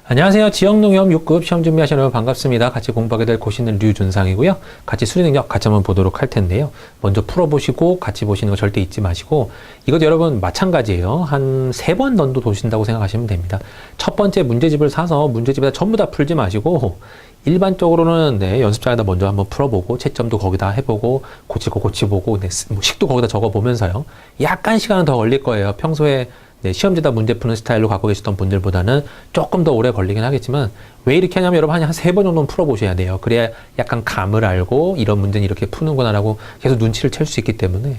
안녕하세요. 지역농협 6급 시험 준비하시는 여러분 반갑습니다. 같이 공부하게 될 고시는 류준상이고요. 같이 수리능력 같이 한번 보도록 할 텐데요. 먼저 풀어보시고 같이 보시는 거 절대 잊지 마시고, 이것도 여러분 마찬가지예요. 한 3번 정도 도신다고 생각하시면 됩니다. 첫 번째 문제집을 사서 문제집에다 전부 다 풀지 마시고, 일반적으로는 연습장에다 먼저 한번 풀어보고 채점도 거기다 해보고 고치고 식도 거기다 적어보면서요. 약간 시간은 더 걸릴 거예요. 평소에 시험지다 문제 푸는 스타일로 갖고 계시던 분들보다는 조금 더 오래 걸리긴 하겠지만, 왜 이렇게 하냐면 여러분 한 3번 정도는 풀어보셔야 돼요. 그래야 약간 감을 알고 이런 문제는 이렇게 푸는구나 라고 계속 눈치를 챌 수 있기 때문에.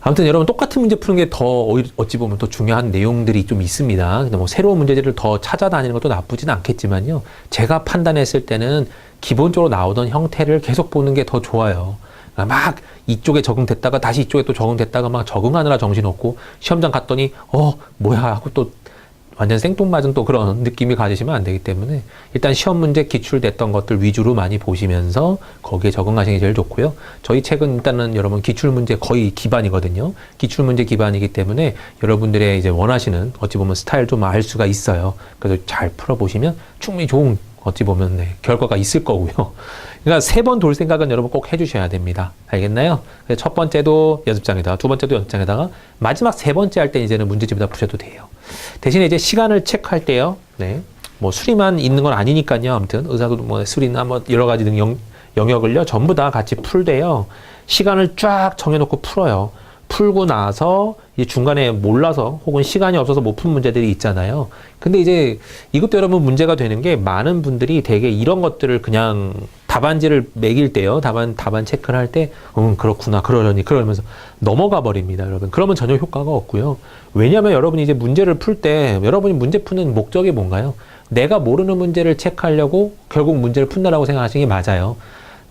아무튼 여러분 똑같은 문제 푸는 게 더 어찌 보면 더 중요한 내용들이 좀 있습니다. 근데 뭐 새로운 문제들을 더 찾아다니는 것도 나쁘진 않겠지만요. 제가 판단했을 때는 기본적으로 나오던 형태를 계속 보는 게 더 좋아요. 막 이쪽에 적응됐다가 다시 이쪽에 또 적응됐다가 막 적응하느라 정신없고 시험장 갔더니 뭐야 하고 또 완전 생뚱맞은 또 그런 느낌이 가지시면 안 되기 때문에, 일단 시험 문제 기출됐던 것들 위주로 많이 보시면서 거기에 적응하시는 게 제일 좋고요. 저희 책은 일단은 여러분 기출 문제 거의 기반이거든요. 기출 문제 기반이기 때문에 여러분들의 이제 원하시는 어찌 보면 스타일 좀 알 수가 있어요. 그래서 잘 풀어보시면 충분히 좋은 어찌 보면 결과가 있을 거고요. 그러니까 3번 돌 생각은 여러분 꼭 해주셔야 됩니다. 알겠나요? 첫 번째도 연습장에다가, 두 번째도 연습장에다가, 마지막 3번째 할 때 이제는 문제집에다 푸셔도 돼요. 대신에 이제 시간을 체크할 때요. 뭐 수리만 있는 건 아니니까요. 아무튼 의사도 뭐 수리나 뭐 여러 가지 영역을요 전부 다 같이 풀대요. 시간을 쫙 정해놓고 풀어요. 풀고 나서 이제 중간에 몰라서 혹은 시간이 없어서 못 푼 문제들이 있잖아요. 근데 이제 이것도 여러분 문제가 되는 게, 많은 분들이 되게 이런 것들을 그냥 답안지를 매길 때요. 답안 체크를 할 때, 그렇구나, 그러면서 넘어가 버립니다, 여러분. 그러면 전혀 효과가 없고요. 왜냐하면 여러분이 이제 문제를 풀 때, 여러분이 문제 푸는 목적이 뭔가요? 내가 모르는 문제를 체크하려고 결국 문제를 푼다라고 생각하시는 게 맞아요.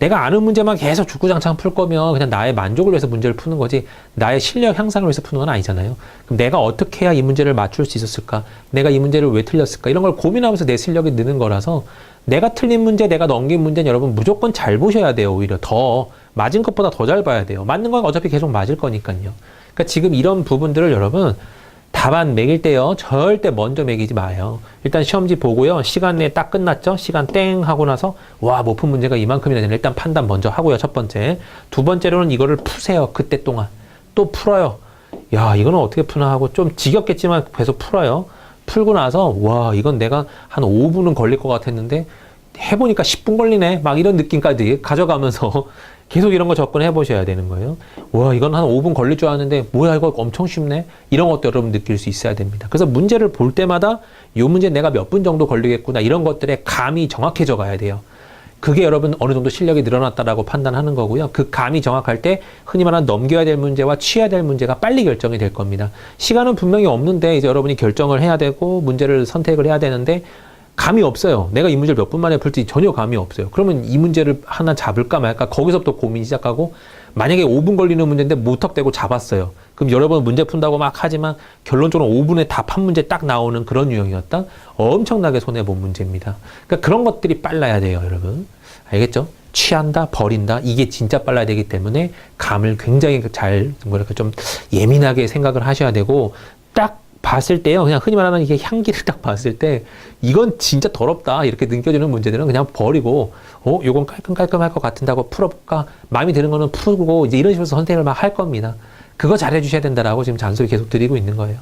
내가 아는 문제만 계속 주구장창 풀 거면 그냥 나의 만족을 위해서 문제를 푸는 거지, 나의 실력 향상을 위해서 푸는 건 아니잖아요. 그럼 내가 어떻게 해야 이 문제를 맞출 수 있었을까? 내가 이 문제를 왜 틀렸을까? 이런 걸 고민하면서 내 실력이 느는 거라서, 내가 틀린 문제, 내가 넘긴 문제는 여러분 무조건 잘 보셔야 돼요. 오히려 더 맞은 것보다 더 잘 봐야 돼요. 맞는 건 어차피 계속 맞을 거니까요. 그러니까 지금 이런 부분들을 여러분 답안 매길 때요, 절대 먼저 매기지 마요. 일단 시험지 보고요, 시간 내에 딱 끝났죠? 시간 땡 하고 나서 못 푼 문제가 이만큼이나 되네. 일단 판단 먼저 하고요, 첫 번째. 두 번째로는 이거를 푸세요. 그때 동안 또 풀어요. 이거는 어떻게 푸나 하고 좀 지겹겠지만 계속 풀어요. 풀고 나서 이건 내가 한 5분은 걸릴 것 같았는데 해보니까 10분 걸리네, 막 이런 느낌까지 가져가면서 계속 이런 거 접근해 보셔야 되는 거예요. 이건 한 5분 걸릴 줄 알았는데 뭐야, 이거 엄청 쉽네. 이런 것도 여러분 느낄 수 있어야 됩니다. 그래서 문제를 볼 때마다 이 문제 내가 몇 분 정도 걸리겠구나, 이런 것들의 감이 정확해져 가야 돼요. 그게 여러분 어느 정도 실력이 늘어났다라고 판단하는 거고요. 그 감이 정확할 때 흔히 말하는 넘겨야 될 문제와 취해야 될 문제가 빨리 결정이 될 겁니다. 시간은 분명히 없는데 이제 여러분이 결정을 해야 되고 문제를 선택을 해야 되는데 감이 없어요. 내가 이 문제를 몇 분 만에 풀지 전혀 감이 없어요. 그러면 이 문제를 하나 잡을까 말까, 거기서부터 고민이 시작하고, 만약에 5분 걸리는 문제인데 무턱대고 잡았어요. 그럼 여러분 문제 푼다고 막 하지만 결론적으로 5분에 답 한 문제 딱 나오는 그런 유형이었다? 엄청나게 손해본 문제입니다. 그러니까 그런 것들이 빨라야 돼요, 여러분. 알겠죠? 취한다, 버린다, 이게 진짜 빨라야 되기 때문에 감을 굉장히 좀 예민하게 생각을 하셔야 되고, 딱 봤을 때요, 그냥 흔히 말하는 이게 향기를 딱 봤을 때 이건 진짜 더럽다 이렇게 느껴지는 문제들은 그냥 버리고, 요건 깔끔할 것 같은다고 풀어볼까, 마음이 드는 거는 풀고, 이제 이런 식으로 선택을 막 할 겁니다. 그거 잘해 주셔야 된다라고 지금 잔소리 계속 드리고 있는 거예요.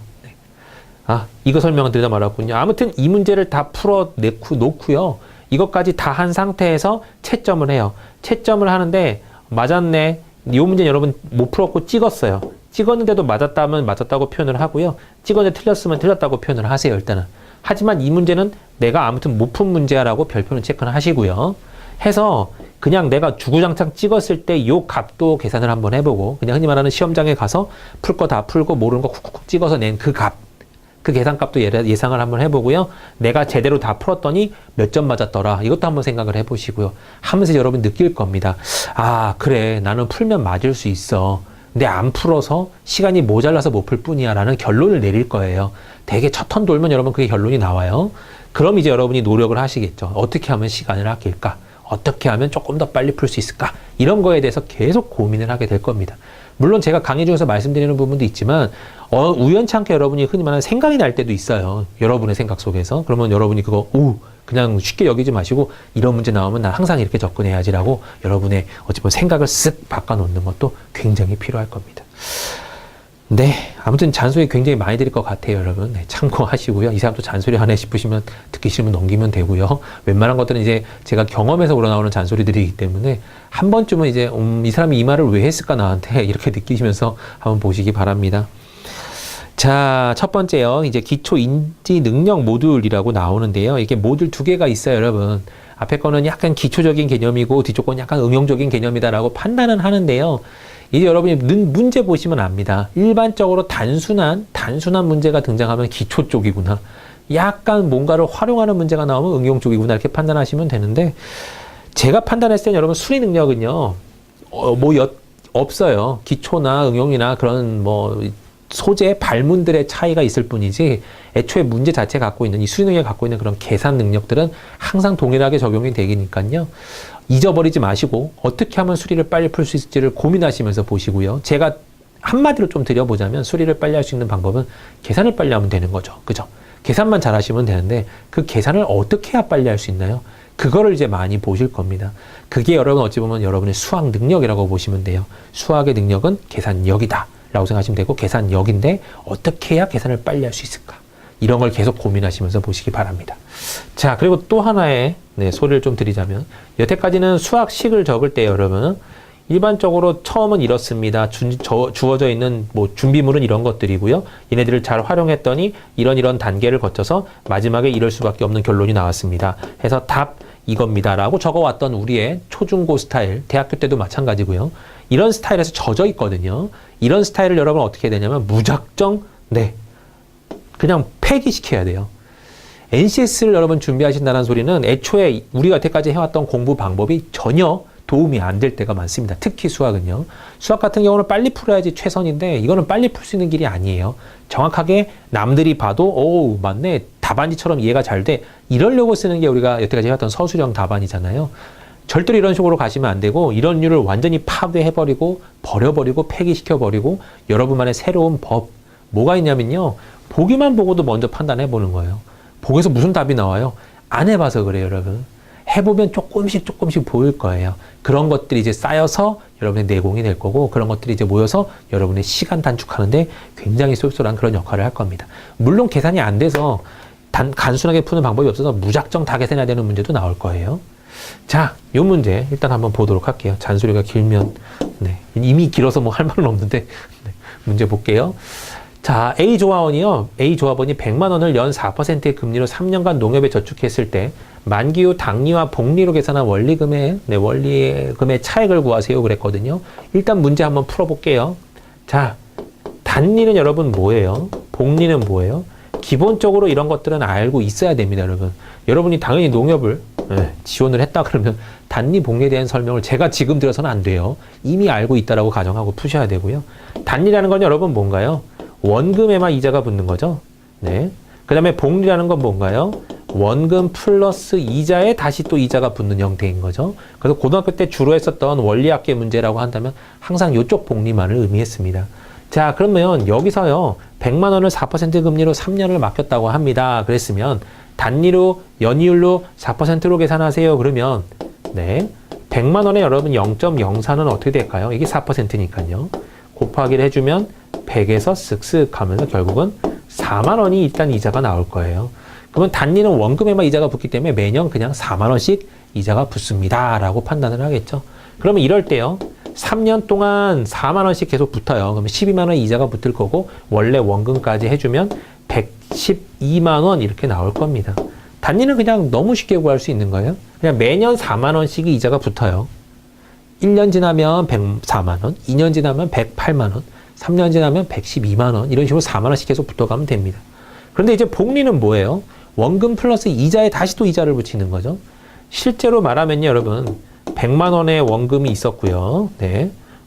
이거 설명을 드리다 말았군요. 아무튼 이 문제를 다 풀어 놓고요, 이것까지 다 한 상태에서 채점을 해요. 채점을 하는데 맞았네, 이 문제는 여러분 못 풀었고 찍었어요. 찍었는데도 맞았다면 맞았다고 표현을 하고요, 찍었는데 틀렸으면 틀렸다고 표현을 하세요, 일단은. 하지만 이 문제는 내가 아무튼 못 푼 문제야라고 별표는 체크는 하시고요. 해서 그냥 내가 주구장창 찍었을 때 요 값도 계산을 한번 해보고, 그냥 흔히 말하는 시험장에 가서 풀 거 다 풀고 모르는 거 쿡쿡 찍어서 낸 그 값, 그 계산값도 예상을 한번 해보고요. 내가 제대로 다 풀었더니 몇 점 맞았더라, 이것도 한번 생각을 해보시고요. 하면서 여러분 느낄 겁니다. 그래, 나는 풀면 맞을 수 있어. 근데 안 풀어서 시간이 모자라서 못 풀 뿐이야 라는 결론을 내릴 거예요. 되게 첫 턴 돌면 여러분 그게 결론이 나와요. 그럼 이제 여러분이 노력을 하시겠죠. 어떻게 하면 시간을 아낄까? 어떻게 하면 조금 더 빨리 풀 수 있을까? 이런 거에 대해서 계속 고민을 하게 될 겁니다. 물론 제가 강의 중에서 말씀드리는 부분도 있지만 우연찮게 여러분이 흔히 말하는 생각이 날 때도 있어요. 여러분의 생각 속에서. 그러면 여러분이 그거 그냥 쉽게 여기지 마시고 이런 문제 나오면 난 항상 이렇게 접근해야지라고 여러분의 어찌 보면 생각을 쓱 바꿔놓는 것도 굉장히 필요할 겁니다. 네, 아무튼 잔소리 굉장히 많이 드릴 것 같아요, 여러분. 네, 참고하시고요. 이 사람도 잔소리 하네 싶으시면 듣기 싫으면 넘기면 되고요. 웬만한 것들은 이제 제가 경험에서 우러나오는 잔소리들이기 때문에 한 번쯤은 이제 이 사람이 이 말을 왜 했을까 나한테 이렇게 느끼시면서 한번 보시기 바랍니다. 자, 첫 번째요. 이제 기초 인지 능력 모듈이라고 나오는데요. 이게 모듈 두 개가 있어요, 여러분. 앞에 거는 약간 기초적인 개념이고 뒤쪽 거는 약간 응용적인 개념이다라고 판단은 하는데요. 이제 여러분이 문제 보시면 압니다. 일반적으로 단순한 문제가 등장하면 기초 쪽이구나. 약간 뭔가를 활용하는 문제가 나오면 응용 쪽이구나. 이렇게 판단하시면 되는데, 제가 판단했을 때는 여러분 수리 능력은요, 없어요. 기초나 응용이나 그런 소재, 발문들의 차이가 있을 뿐이지, 애초에 문제 자체 갖고 있는, 이 수리 능력이 갖고 있는 그런 계산 능력들은 항상 동일하게 적용이 되니까요. 잊어버리지 마시고 어떻게 하면 수리를 빨리 풀 수 있을지를 고민하시면서 보시고요. 제가 한마디로 좀 드려보자면 수리를 빨리 할 수 있는 방법은 계산을 빨리 하면 되는 거죠. 그죠? 계산만 잘 하시면 되는데 그 계산을 어떻게 해야 빨리 할 수 있나요? 그거를 이제 많이 보실 겁니다. 그게 여러분 어찌 보면 여러분의 수학 능력이라고 보시면 돼요. 수학의 능력은 계산력이다 라고 생각하시면 되고, 계산력인데 어떻게 해야 계산을 빨리 할 수 있을까? 이런 걸 계속 고민하시면서 보시기 바랍니다. 자, 그리고 또 하나의 소리를 좀 드리자면, 여태까지는 수학식을 적을 때 여러분 일반적으로 처음은 이렇습니다. 주어져 있는 준비물은 이런 것들이고요. 얘네들을 잘 활용했더니 이런 단계를 거쳐서 마지막에 이럴 수밖에 없는 결론이 나왔습니다. 해서 답 이겁니다 라고 적어왔던 우리의 초중고 스타일, 대학교 때도 마찬가지고요. 이런 스타일에서 젖어 있거든요. 이런 스타일을 여러분 어떻게 해야 되냐면 무작정 그냥 폐기시켜야 돼요. NCS를 여러분 준비하신다는 소리는 애초에 우리가 여태까지 해왔던 공부 방법이 전혀 도움이 안 될 때가 많습니다. 특히 수학은요. 수학 같은 경우는 빨리 풀어야지 최선인데 이거는 빨리 풀 수 있는 길이 아니에요. 정확하게 남들이 봐도 맞네, 답안지처럼 이해가 잘 돼, 이러려고 쓰는 게 우리가 여태까지 해왔던 서술형 답안이잖아요. 절대로 이런 식으로 가시면 안 되고, 이런 류를 완전히 파괴해버리고 버려버리고 폐기시켜버리고 여러분만의 새로운 법, 뭐가 있냐면요, 보기만 보고도 먼저 판단해 보는 거예요. 보고서 무슨 답이 나와요? 안 해봐서 그래요, 여러분. 해보면 조금씩 보일 거예요. 그런 것들이 이제 쌓여서 여러분의 내공이 될 거고, 그런 것들이 이제 모여서 여러분의 시간 단축하는데 굉장히 쏠쏠한 그런 역할을 할 겁니다. 물론 계산이 안 돼서 간순하게 푸는 방법이 없어서 무작정 다 계산해야 되는 문제도 나올 거예요. 자, 요 문제 일단 한번 보도록 할게요. 잔소리가 길면 이미 길어서 할 말은 없는데 문제 볼게요. 자, A 조합원이요. A 조합원이 100만 원을 연 4%의 금리로 3년간 농협에 저축했을 때 만기 후 당리와 복리로 계산한 원리금의 차액을 구하세요 그랬거든요. 일단 문제 한번 풀어볼게요. 자, 단리는 여러분 뭐예요? 복리는 뭐예요? 기본적으로 이런 것들은 알고 있어야 됩니다, 여러분. 여러분이 당연히 농협을 지원을 했다 그러면 단리 복리에 대한 설명을 제가 지금 드려서는 안 돼요. 이미 알고 있다라고 가정하고 푸셔야 되고요. 단리라는 건 여러분 뭔가요? 원금에만 이자가 붙는 거죠. 네. 그 다음에 복리라는 건 뭔가요? 원금 플러스 이자에 다시 또 이자가 붙는 형태인 거죠. 그래서 고등학교 때 주로 했었던 원리학계 문제라고 한다면 항상 이쪽 복리만을 의미했습니다. 자, 그러면 여기서요, 100만 원을 4% 금리로 3년을 맡겼다고 합니다. 그랬으면 단리로, 연이율로 4%로 계산하세요. 그러면 100만 원에 여러분 0.04는 어떻게 될까요? 이게 4%니까요. 곱하기를 해주면 100에서 쓱쓱 하면서 결국은 4만 원이 일단 이자가 나올 거예요. 그러면 단리는 원금에만 이자가 붙기 때문에 매년 그냥 4만 원씩 이자가 붙습니다 라고 판단을 하겠죠. 그러면 이럴 때요, 3년 동안 4만 원씩 계속 붙어요. 그러면 12만 원 이자가 붙을 거고, 원래 원금까지 해주면 112만 원 이렇게 나올 겁니다. 단리는 그냥 너무 쉽게 구할 수 있는 거예요. 그냥 매년 4만 원씩이 이자가 붙어요. 1년 지나면 104만 원, 2년 지나면 108만 원, 3년 지나면 112만 원, 이런 식으로 4만 원씩 계속 붙어가면 됩니다. 그런데 이제 복리는 뭐예요? 원금 플러스 이자에 다시 또 이자를 붙이는 거죠. 실제로 말하면요, 여러분, 100만 원의 원금이 있었고요.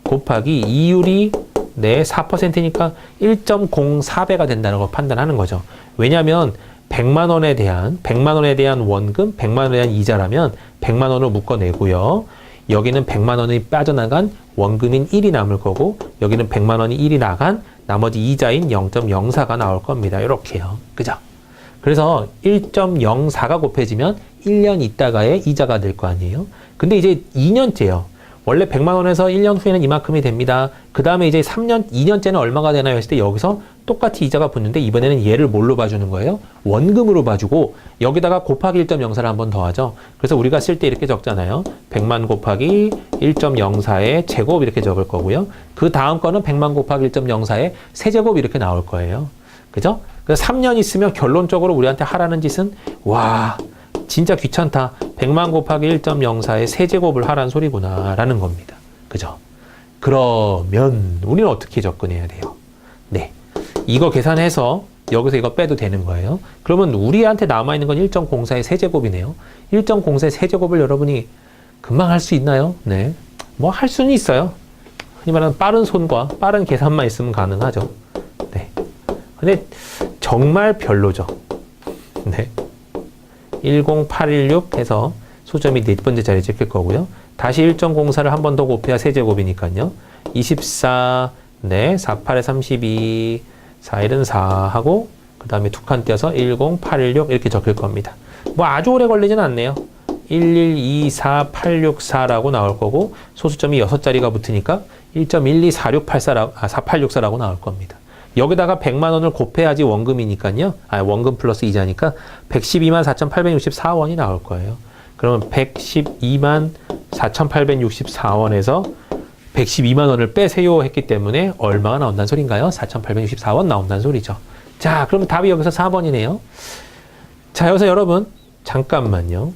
곱하기 이율이 4%니까 1.04배가 된다는 걸 판단하는 거죠. 왜냐하면 100만 원에 대한 원금, 100만 원에 대한 이자라면 100만 원을 묶어내고요. 여기는 100만 원이 빠져나간 원금인 1이 남을 거고 여기는 100만 원이 1이 나간 나머지 이자인 0.04가 나올 겁니다. 이렇게요. 그죠? 그래서 1.04가 곱해지면 1년 있다가의 이자가 될 거 아니에요. 근데 이제 2년째요. 원래 100만 원에서 1년 후에는 이만큼이 됩니다. 그 다음에 이제 2년째는 얼마가 되나요? 했을 때 여기서 똑같이 이자가 붙는데 이번에는 얘를 뭘로 봐주는 거예요? 원금으로 봐주고 여기다가 곱하기 1.04를 한 번 더하죠. 그래서 우리가 쓸 때 이렇게 적잖아요. 100만 곱하기 1.04의 제곱 이렇게 적을 거고요. 그 다음 거는 100만 곱하기 1.04의 세제곱 이렇게 나올 거예요. 그죠? 그래서 3년 있으면 결론적으로 우리한테 하라는 짓은 와 진짜 귀찮다. 100만 곱하기 1.04의 세제곱을 하라는 소리구나 라는 겁니다. 그죠? 그러면 우리는 어떻게 접근해야 돼요? 네, 이거 계산해서 여기서 이거 빼도 되는 거예요. 그러면 우리한테 남아있는 건 1.04의 세제곱이네요. 1.04의 세제곱을 여러분이 금방 할 수 있나요? 네, 뭐 할 수는 있어요. 흔히 말하는 빠른 손과 빠른 계산만 있으면 가능하죠. 네, 근데 정말 별로죠. 네, 10816 해서 소점이 네 번째 자리에 찍힐 거고요. 다시 1.04를 한 번 더 곱해야 세제곱이니까요. 24, 네, 48에 32, 4일은 4 하고 그 다음에 두 칸 떼어서 10816 이렇게 적힐 겁니다. 뭐 아주 오래 걸리진 않네요. 1124864라고 나올 거고 소수점이 6자리가 붙으니까 1.124684라고 나올 겁니다. 여기다가 100만 원을 곱해야지 원금이니까요. 원금 플러스 이자니까 112만 4,864원이 나올 거예요. 그러면 112만 4,864원에서 112만 원을 빼세요 했기 때문에 얼마가 나온다는 소린가요? 4,864원 나온다는 소리죠. 자, 그러면 답이 여기서 4번이네요. 자, 여기서 여러분 잠깐만요.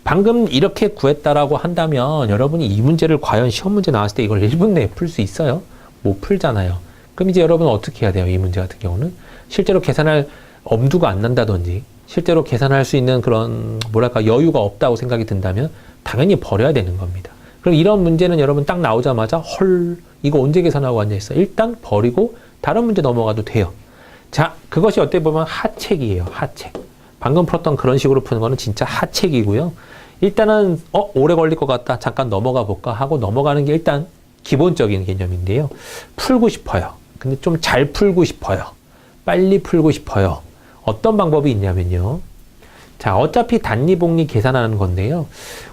방금 이렇게 구했다라고 한다면 여러분이 이 문제를 과연 시험 문제 나왔을 때 이걸 1분 내에 풀 수 있어요? 못 풀잖아요. 그럼 이제 여러분 어떻게 해야 돼요? 이 문제 같은 경우는 실제로 계산할 엄두가 안 난다든지 실제로 계산할 수 있는 그런 뭐랄까 여유가 없다고 생각이 든다면 당연히 버려야 되는 겁니다. 그럼 이런 문제는 여러분 딱 나오자마자 헐 이거 언제 계산하고 앉아있어? 일단 버리고 다른 문제 넘어가도 돼요. 자, 그것이 어떻게 보면 하책이에요. 하책. 방금 풀었던 그런 식으로 푸는 거는 진짜 하책이고요. 일단은 오래 걸릴 것 같다. 잠깐 넘어가 볼까 하고 넘어가는 게 일단 기본적인 개념인데요. 풀고 싶어요. 근데 좀 잘 풀고 싶어요. 빨리 풀고 싶어요. 어떤 방법이 있냐면요. 자, 어차피 단리복리 계산하는 건데요.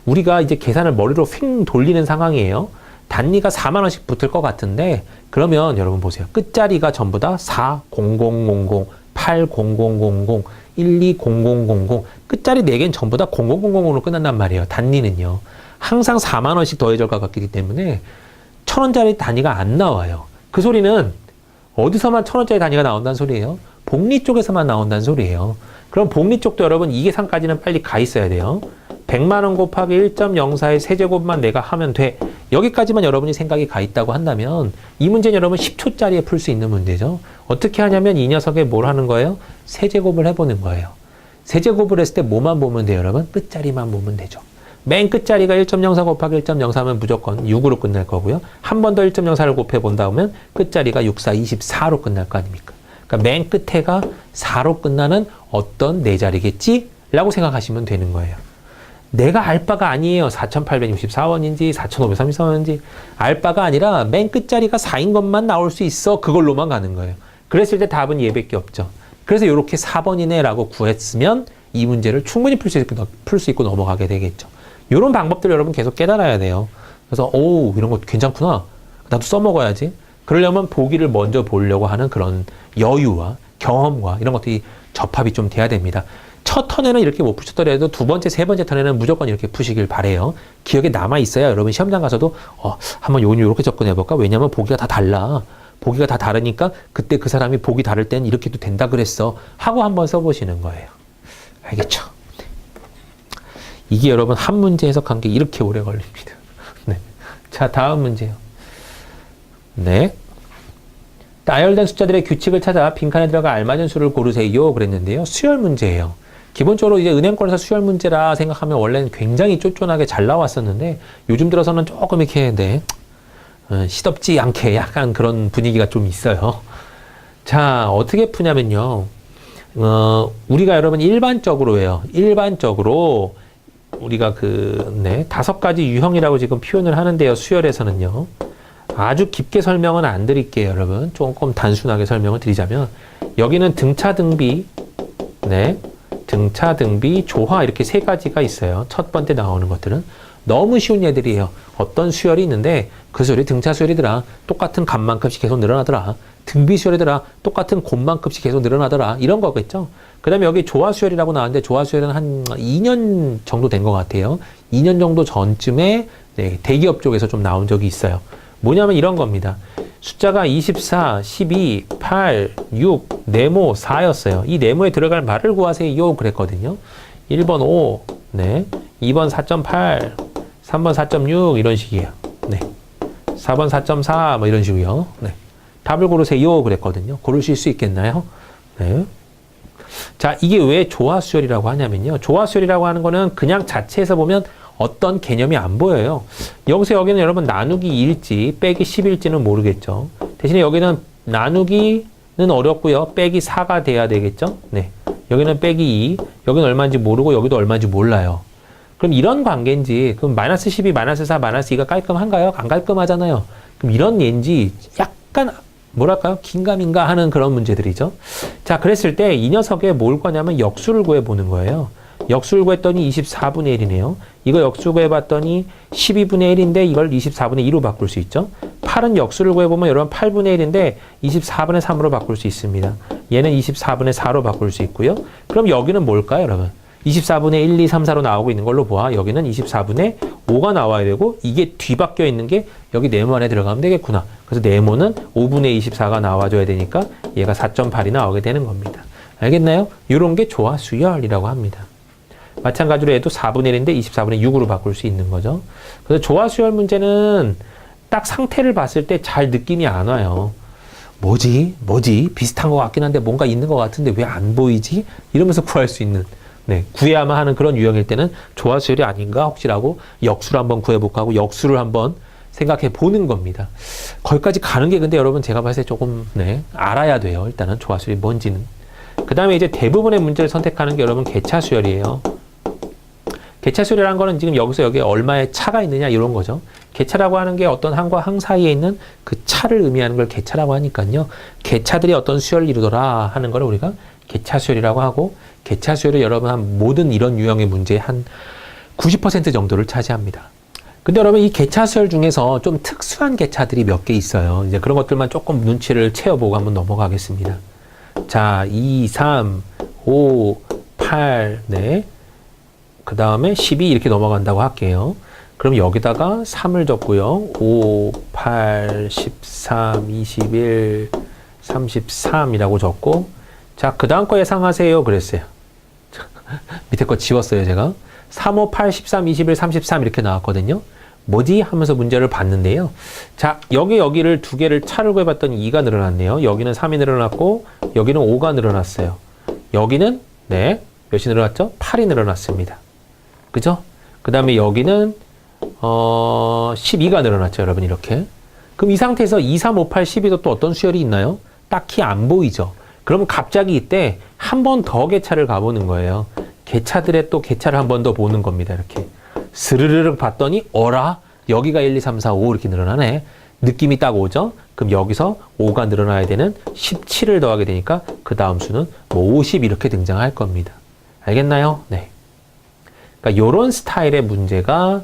우리가 이제 계산을 머리로 휙 돌리는 상황이에요. 단리가 4만 원씩 붙을 것 같은데 그러면 여러분 보세요. 끝자리가 전부 다 4, 0000, 8, 0000, 120000 끝자리 4개는 전부 다 0000으로 끝난단 말이에요. 단리는요. 항상 4만 원씩 더해질 것 같기 때문에 1000원짜리 단위가 안 나와요. 그 소리는 어디서만 1000원짜리 단위가 나온다는 소리예요? 복리 쪽에서만 나온다는 소리예요. 그럼 복리 쪽도 여러분 이 계산까지는 빨리 가 있어야 돼요. 100만 원 곱하기 1.04의 세제곱만 내가 하면 돼. 여기까지만 여러분이 생각이 가 있다고 한다면 이 문제는 여러분 10초짜리에 풀 수 있는 문제죠. 어떻게 하냐면 이 녀석에 뭘 하는 거예요? 세제곱을 해보는 거예요. 세제곱을 했을 때 뭐만 보면 돼요, 여러분? 끝자리만 보면 되죠. 맨 끝자리가 1.04 곱하기 1.03은 무조건 6으로 끝날 거고요. 한 번 더 1.04를 곱해 본다면 끝자리가 6, 4, 24로 끝날 거 아닙니까? 그러니까 맨 끝에가 4로 끝나는 어떤 네 자리겠지? 라고 생각하시면 되는 거예요. 내가 알 바가 아니에요. 4,864원인지 4,534원인지 알 바가 아니라 맨 끝자리가 4인 것만 나올 수 있어. 그걸로만 가는 거예요. 그랬을 때 답은 얘밖에 없죠. 그래서 이렇게 4번이네 라고 구했으면 이 문제를 충분히 풀 수 있고 넘어가게 되겠죠. 이런 방법들 여러분 계속 깨달아야 돼요. 그래서 오 이런 거 괜찮구나. 나도 써먹어야지. 그러려면 보기를 먼저 보려고 하는 그런 여유와 경험과 이런 것들이 접합이 좀 돼야 됩니다. 첫 턴에는 이렇게 못 푸셨더라도 두 번째, 세 번째 턴에는 무조건 이렇게 푸시길 바래요. 기억에 남아있어야 여러분 시험장 가서도 한번 요렇게 접근해볼까? 왜냐면 보기가 다 달라. 보기가 다 다르니까 그때 그 사람이 보기 다를 땐 이렇게도 된다 그랬어. 하고 한번 써보시는 거예요. 알겠죠? 이게 여러분 한 문제 해석한 게 이렇게 오래 걸립니다. 네. 자, 다음 문제요. 네. 나열된 숫자들의 규칙을 찾아 빈칸에 들어가 알맞은 수를 고르세요. 그랬는데요. 수열 문제예요. 기본적으로 이제 은행권에서 수열 문제라 생각하면 원래는 굉장히 쫀쫀하게 잘 나왔었는데 요즘 들어서는 조금 이렇게 시덥지 않게 약간 그런 분위기가 좀 있어요. 자, 어떻게 푸냐면요. 우리가 여러분 일반적으로 해요. 일반적으로 우리가 다섯 가지 유형이라고 지금 표현을 하는데요. 수열에서는요. 아주 깊게 설명은 안 드릴게요, 여러분. 조금 단순하게 설명을 드리자면, 여기는 등차 등비, 등차 등비, 조화 이렇게 세 가지가 있어요. 첫 번째 나오는 것들은 너무 쉬운 얘들이에요. 어떤 수열이 있는데 그 수열이 등차 수열이더라. 똑같은 값만큼씩 계속 늘어나더라. 등비 수열이더라. 똑같은 곱만큼씩 계속 늘어나더라. 이런 거겠죠. 그 다음에 여기 조화 수열이라고 나왔는데 조화 수열은 한 2년 정도 된 것 같아요. 2년 정도 전쯤에 대기업 쪽에서 좀 나온 적이 있어요. 뭐냐면 이런 겁니다. 숫자가 24, 12, 8, 6, 네모, 4였어요. 이 네모에 들어갈 말을 구하세요. 그랬거든요. 1번 5, 2번 4.8, 3번 4.6 이런 식이에요. 4번 4.4 뭐 이런 식이요. 답을 고르세요. 그랬거든요. 고르실 수 있겠나요? 자, 이게 왜 조화수열이라고 하냐면요. 조화수열이라고 하는 거는 그냥 자체에서 보면 어떤 개념이 안 보여요. 여기는 여러분 나누기 2일지 빼기 10일지는 모르겠죠. 대신에 여기는 나누기는 어렵고요. 빼기 4가 돼야 되겠죠. 여기는 빼기 2, 여기는 얼마인지 모르고 여기도 얼마인지 몰라요. 그럼 이런 관계인지, 그럼 마이너스 12, 마이너스 4, 마이너스 2가 깔끔한가요? 안 깔끔하잖아요. 그럼 이런 예인지 약간 뭐랄까요? 긴가민가 하는 그런 문제들이죠. 자, 그랬을 때 이 녀석에 뭘 구하냐면 역수를 구해보는 거예요. 역수를 구했더니 24분의 1이네요. 이거 역수 구해봤더니 12분의 1인데 이걸 24분의 2로 바꿀 수 있죠. 8은 역수를 구해보면 여러분 8분의 1인데 24분의 3으로 바꿀 수 있습니다. 얘는 24분의 4로 바꿀 수 있고요. 그럼 여기는 뭘까요, 여러분? 24분의 1, 2, 3, 4로 나오고 있는 걸로 보아. 여기는 24분의 5가 나와야 되고 이게 뒤바뀌어 있는 게 여기 네모 안에 들어가면 되겠구나. 그래서 네모는 5분의 24가 나와줘야 되니까 얘가 4.8이 나오게 되는 겁니다. 알겠나요? 이런 게 조화수열이라고 합니다. 마찬가지로 해도 4분의 1인데 24분의 6으로 바꿀 수 있는 거죠. 그래서 조화수열 문제는 딱 상태를 봤을 때 잘 느낌이 안 와요. 뭐지? 비슷한 것 같긴 한데 뭔가 있는 것 같은데 왜 안 보이지? 이러면서 구할 수 있는, 구해야만 하는 그런 유형일 때는 조화수열이 아닌가 혹시라고 역수를 한번 구해볼까 하고 역수를 한번 생각해 보는 겁니다. 거기까지 가는 게 근데 여러분 제가 봤을 때 조금 알아야 돼요. 일단은 조화수열이 뭔지는. 그 다음에 이제 대부분의 문제를 선택하는 게 여러분 개차수열이에요. 개차수열이라는 거는 지금 여기서 여기에 얼마의 차가 있느냐 이런 거죠. 개차라고 하는 게 어떤 항과 항 사이에 있는 그 차를 의미하는 걸 개차라고 하니까요. 개차들이 어떤 수열을 이루더라 하는 걸 우리가 개차수열이라고 하고, 개차수열이 여러분 한 모든 이런 유형의 문제의 한 90% 정도를 차지합니다. 근데 여러분 이 개차수열 중에서 좀 특수한 개차들이 몇 개 있어요. 이제 그런 것들만 조금 눈치를 채워보고 한번 넘어가겠습니다. 자, 2, 3, 5, 8, 그 다음에 12 이렇게 넘어간다고 할게요. 그럼 여기다가 3을 적고요. 5, 8, 13, 21, 33이라고 적고, 자, 그 다음 거 예상하세요. 그랬어요. 밑에 거 지웠어요, 제가. 3, 5, 8, 13, 21, 33 이렇게 나왔거든요. 뭐지? 하면서 문제를 봤는데요. 자, 여기를 두 개를 차를 구해봤더니 2가 늘어났네요. 여기는 3이 늘어났고, 여기는 5가 늘어났어요. 여기는, 몇이 늘어났죠? 8이 늘어났습니다. 그죠? 그 다음에 여기는, 12가 늘어났죠, 여러분, 이렇게. 그럼 이 상태에서 2, 3, 5, 8, 12도 또 어떤 수열이 있나요? 딱히 안 보이죠? 그러면 갑자기 이때 한 번 더 개차를 가보는 거예요. 개차들의 또 개차를 한 번 더 보는 겁니다, 이렇게. 스르르륵 봤더니, 어라? 여기가 1, 2, 3, 4, 5 이렇게 늘어나네. 느낌이 딱 오죠? 그럼 여기서 5가 늘어나야 되는 17을 더하게 되니까 그 다음 수는 뭐 50 이렇게 등장할 겁니다. 알겠나요? 그러니까 요런 스타일의 문제가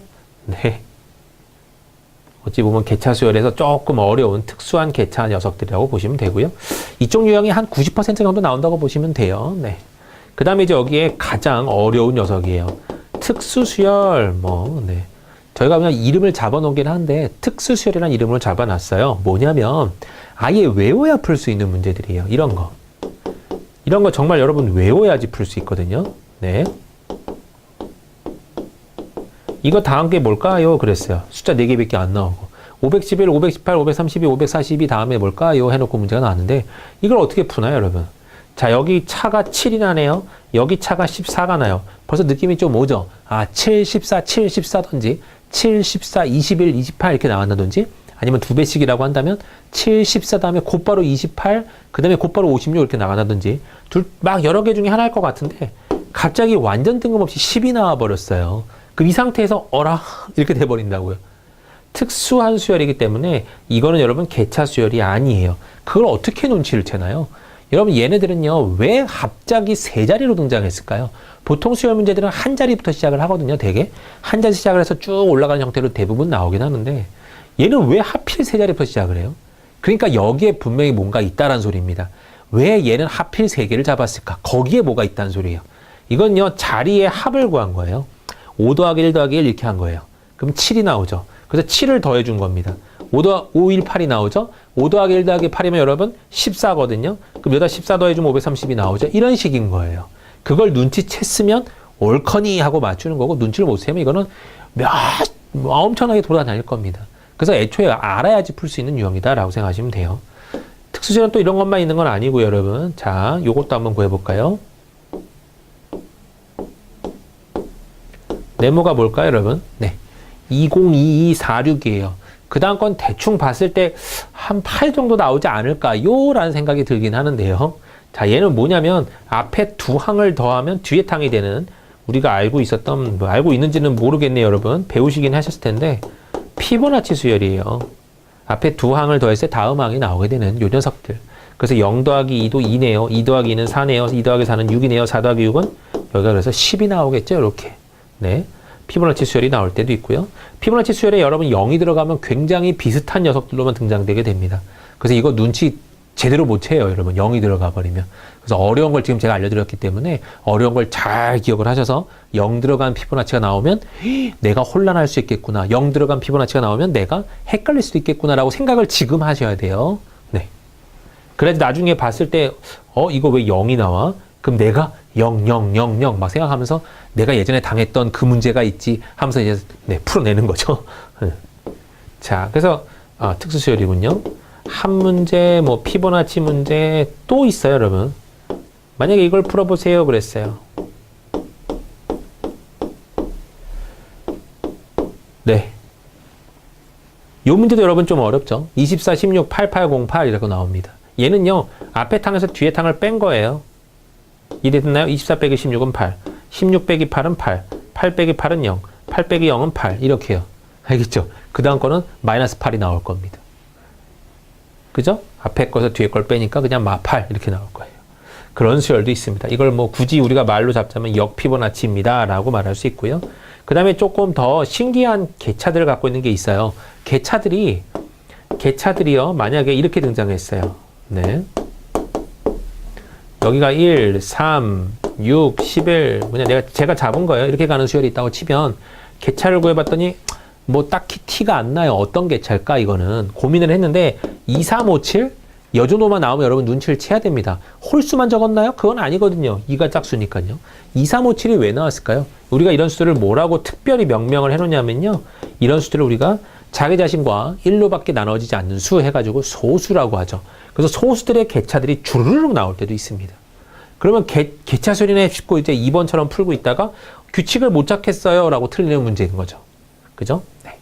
어찌 보면 개차수열에서 조금 어려운 특수한 개차 녀석들이라고 보시면 되고요. 이쪽 유형이 한 90% 정도 나온다고 보시면 돼요. 그 다음에 이제 여기에 가장 어려운 녀석이에요. 특수수열, 저희가 그냥 이름을 잡아놓긴 한데, 특수수열이라는 이름을 잡아놨어요. 뭐냐면, 아예 외워야 풀 수 있는 문제들이에요. 이런 거. 이런 거 정말 여러분 외워야지 풀 수 있거든요. 이거 다음 게 뭘까요? 그랬어요. 숫자 4개밖에 안 나오고. 511, 518, 532, 542 다음에 뭘까요? 해놓고 문제가 나왔는데, 이걸 어떻게 푸나요, 여러분? 자, 여기 차가 7이 나네요. 여기 차가 14가 나요. 벌써 느낌이 좀 오죠? 7, 14, 7, 14든지, 7, 14, 21, 28 이렇게 나왔다든지, 아니면 2배씩이라고 한다면, 7, 14 다음에 곧바로 28, 그 다음에 곧바로 56 이렇게 나간다든지, 막 여러 개 중에 하나일 것 같은데, 갑자기 완전 뜬금없이 10이 나와버렸어요. 그럼 이 상태에서 어라 이렇게 돼버린다고요. 특수한 수열이기 때문에 이거는 여러분 개차 수열이 아니에요. 그걸 어떻게 눈치를 채나요? 여러분 얘네들은요 왜 갑자기 세 자리로 등장했을까요? 보통 수열 문제들은 한 자리부터 시작을 하거든요. 되게 한 자리 시작을 해서 쭉 올라가는 형태로 대부분 나오긴 하는데 얘는 왜 하필 세 자리부터 시작을 해요? 그러니까 여기에 분명히 뭔가 있다란 소리입니다. 왜 얘는 하필 세 개를 잡았을까? 거기에 뭐가 있다는 소리예요. 이건요 자리의 합을 구한 거예요. 5 더하기 1 더하기 1 이렇게 한 거예요. 그럼 7이 나오죠. 그래서 7을 더해 준 겁니다. 5, 1, 8이 나오죠. 5 더하기 1 더하기 8이면 여러분 14거든요. 그럼 여기다 14 더해주면 530이 나오죠. 이런 식인 거예요. 그걸 눈치챘으면 옳거니 하고 맞추는 거고 눈치를 못 채면 이거는 엄청나게 돌아다닐 겁니다. 그래서 애초에 알아야지 풀 수 있는 유형이다라고 생각하시면 돼요. 특수시는 또 이런 것만 있는 건 아니고 여러분. 자, 요것도 한번 구해볼까요? 네모가 뭘까요, 여러분? 네. 202246이에요. 그 다음 건 대충 봤을 때 한 8 정도 나오지 않을까요? 라는 생각이 들긴 하는데요. 자, 얘는 뭐냐면 앞에 두 항을 더하면 뒤에 항이 되는 우리가 알고 있었던, 뭐 알고 있는지는 모르겠네요, 여러분. 배우시긴 하셨을 텐데 피보나치 수열이에요. 앞에 두 항을 더했을 때 다음 항이 나오게 되는 요 녀석들. 그래서 0 더하기 2도 2네요. 2 더하기 2는 4네요. 2 더하기 4는 6이네요. 4 더하기 6은 여기가 그래서 10이 나오겠죠, 이렇게. 네. 피보나치 수열이 나올 때도 있고요. 피보나치 수열에 여러분 0이 들어가면 굉장히 비슷한 녀석들로만 등장되게 됩니다. 그래서 이거 눈치 제대로 못 채요, 여러분. 0이 들어가 버리면. 그래서 어려운 걸 지금 제가 알려드렸기 때문에 어려운 걸 잘 기억을 하셔서 0 들어간 피보나치가 나오면 내가 혼란할 수 있겠구나. 0 들어간 피보나치가 나오면 내가 헷갈릴 수도 있겠구나라고 생각을 지금 하셔야 돼요. 네. 그래야지 나중에 봤을 때 이거 왜 0이 나와? 그럼 내가 0, 0, 0, 0 막 생각하면서 내가 예전에 당했던 그 문제가 있지 하면서 이제 풀어내는 거죠. 자, 그래서 특수수열이군요. 한 문제, 뭐 피보나치 문제 또 있어요, 여러분. 만약에 이걸 풀어보세요 그랬어요. 네. 요 문제도 여러분 좀 어렵죠. 24, 16, 8808 이라고 나옵니다. 얘는요, 앞에 탕에서 뒤에 탕을 뺀 거예요. 이래 됐나요? 24 빼기 16은 8, 16 빼기 8은 8, 8 빼기 8은 0, 8 빼기 0은 8 이렇게요. 알겠죠? 그 다음 거는 마이너스 8이 나올 겁니다. 그죠? 앞에 거에서 뒤에 걸 빼니까 그냥 마8 이렇게 나올 거예요. 그런 수열도 있습니다. 이걸 뭐 굳이 우리가 말로 잡자면 역피보나치입니다 라고 말할 수 있고요. 그 다음에 조금 더 신기한 개차들을 갖고 있는 게 있어요. 개차들이요 만약에 이렇게 등장했어요. 네. 여기가 1, 3, 6, 11 제가 잡은 거예요. 이렇게 가는 수열이 있다고 치면 개차를 구해봤더니 뭐 딱히 티가 안 나요. 어떤 개차일까 이거는 고민을 했는데 2, 3, 5, 7 여조노만 나오면 여러분 눈치를 채야 됩니다. 홀수만 적었나요? 그건 아니거든요. 2가 짝수니까요. 2, 3, 5, 7이 왜 나왔을까요? 우리가 이런 수들을 뭐라고 특별히 명명을 해놓냐면요. 이런 수들을 우리가 자기 자신과 1로밖에 나눠지지 않는 수 해가지고 소수라고 하죠. 그래서 소수들의 개차들이 주르륵 나올 때도 있습니다. 그러면 개차 수련회 쉽고 이제 2번처럼 풀고 있다가 규칙을 못 잡겠어요 라고 틀리는 문제인 거죠. 그죠? 네.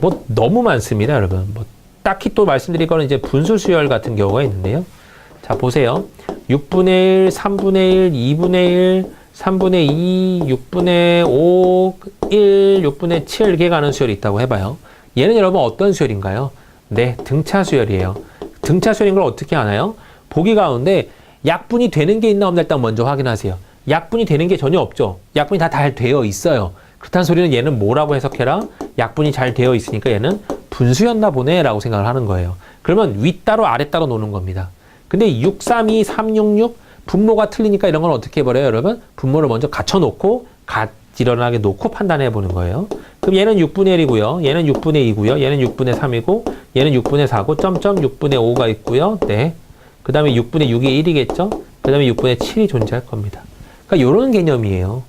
뭐 너무 많습니다, 여러분. 뭐 딱히 또 말씀드릴 거는 이제 분수 수열 같은 경우가 있는데요. 자, 보세요. 6분의 1, 3분의 1, 2분의 1, 3분의 2, 6분의 5, 1, 6분의 7 이렇게 가는 수열이 있다고 해봐요. 얘는 여러분 어떤 수열인가요? 네, 등차 수열이에요. 등차 수열인 걸 어떻게 아나요? 보기 가운데 약분이 되는 게 있나 없나 일단 먼저 확인하세요. 약분이 되는 게 전혀 없죠. 약분이 다 잘 되어 있어요. 그렇다는 소리는 얘는 뭐라고 해석해라? 약분이 잘 되어 있으니까 얘는 분수였나 보네 라고 생각을 하는 거예요. 그러면 위 따로 아래 따로 노는 겁니다. 근데 6, 3, 2, 3, 6, 6 분모가 틀리니까 이런 건 어떻게 해버려요, 여러분? 분모를 먼저 갖춰놓고 일어나게 놓고 판단해 보는 거예요. 그럼 얘는 6분의 1이고요. 얘는 6분의 2고요. 얘는 6분의 3이고 얘는 6분의 4고 점점 6분의 5가 있고요. 네. 그 다음에 6분의 6이 1이겠죠? 그 다음에 6분의 7이 존재할 겁니다. 그러니까 이런 개념이에요.